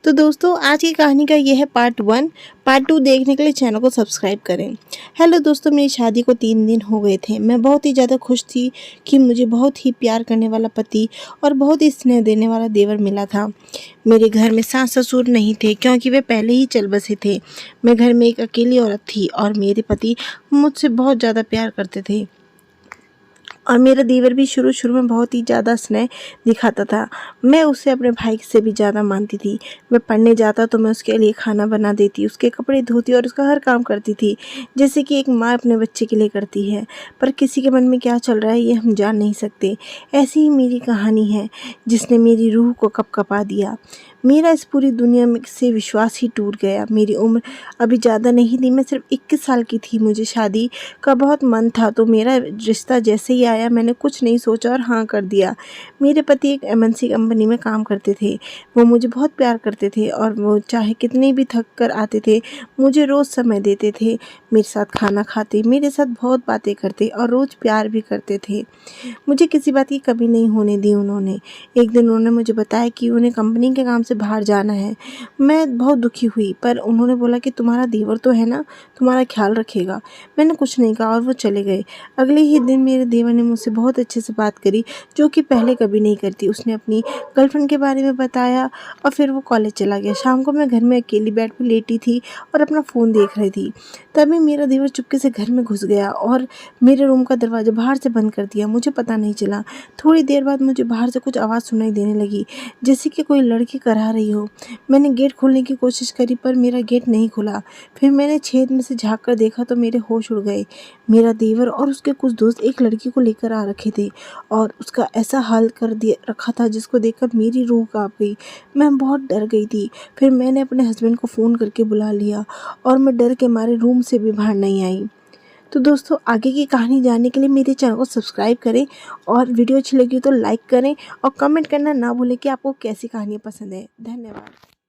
तो दोस्तों आज की कहानी का ये है पार्ट 1। पार्ट 2 देखने के लिए चैनल को सब्सक्राइब करें। हेलो दोस्तों, मेरी शादी को 3 दिन हो गए थे। मैं बहुत ही ज़्यादा खुश थी कि मुझे बहुत ही प्यार करने वाला पति और बहुत ही स्नेह देने वाला देवर मिला था। मेरे घर में सास ससुर नहीं थे क्योंकि वे पहले ही चल बसे थे। मैं घर में एक अकेली औरत थी और मेरे पति मुझसे बहुत ज़्यादा प्यार करते थे और मेरा देवर भी शुरू शुरू में बहुत ही ज़्यादा स्नेह दिखाता था। मैं उसे अपने भाई से भी ज़्यादा मानती थी। मैं पढ़ने जाता तो मैं उसके लिए खाना बना देती, उसके कपड़े धोती और उसका हर काम करती थी, जैसे कि एक माँ अपने बच्चे के लिए करती है। पर किसी के मन में क्या चल रहा है ये हम जान नहीं सकते। ऐसी ही मेरी कहानी है जिसने मेरी रूह को कँपकपा दिया। मेरा इस पूरी दुनिया में से विश्वास ही टूट गया। मेरी उम्र अभी ज़्यादा नहीं थी, मैं सिर्फ 21 साल की थी। मुझे शादी का बहुत मन था तो मेरा रिश्ता जैसे ही आया मैंने कुछ नहीं सोचा और हाँ कर दिया। मेरे पति एक एमएनसी कंपनी में काम करते थे। वो मुझे बहुत प्यार करते थे और वो चाहे कितने भी थक कर आते थे मुझे रोज़ समय देते थे, मेरे साथ खाना खाते, मेरे साथ बहुत बातें करते और रोज़ प्यार भी करते थे। मुझे किसी बात की कमी नहीं होने दी उन्होंने। एक दिन उन्होंने मुझे बताया कि उन्हें कंपनी के काम से बाहर जाना है। मैं बहुत दुखी हुई पर उन्होंने बोला कि तुम्हारा देवर तो है ना, तुम्हारा ख्याल रखेगा। मैंने कुछ नहीं कहा और वो चले गए। अगले ही दिन मेरे देवर ने मुझसे बहुत अच्छे से बात करी, जो कि पहले कभी नहीं करती। उसने अपनी गर्लफ्रेंड के बारे में बताया और फिर वो कॉलेज चला गया। शाम को मैं घर में अकेली बेड पर लेटी थी और अपना फ़ोन देख रही थी। तभी मेरा देवर चुपके से घर में घुस गया और मेरे रूम का दरवाज़ा बाहर से बंद कर दिया। मुझे पता नहीं चला। थोड़ी देर बाद मुझे बाहर से कुछ आवाज़ सुनाई देने लगी, जैसे कि कोई लड़की करा रही हो। मैंने गेट खोलने की कोशिश करी पर मेरा गेट नहीं खुला। फिर मैंने छेद में से झाँक कर देखा तो मेरे होश उड़ गए। मेरा देवर और उसके कुछ दोस्त एक लड़की को लेकर आ रखे थे और उसका ऐसा हाल कर दिया रखा था जिसको देखकर मेरी रूह काँप गई। मैं बहुत डर गई थी। फिर मैंने अपने हस्बैंड को फ़ोन करके बुला लिया और मैं डर के मारे रूम से भी बाहर नहीं आई। तो दोस्तों आगे की कहानी जानने के लिए मेरे चैनल को सब्सक्राइब करें और वीडियो अच्छी लगी तो लाइक करें और कमेंट करना ना भूलें कि आपको कैसी कहानियाँ पसंद है। धन्यवाद।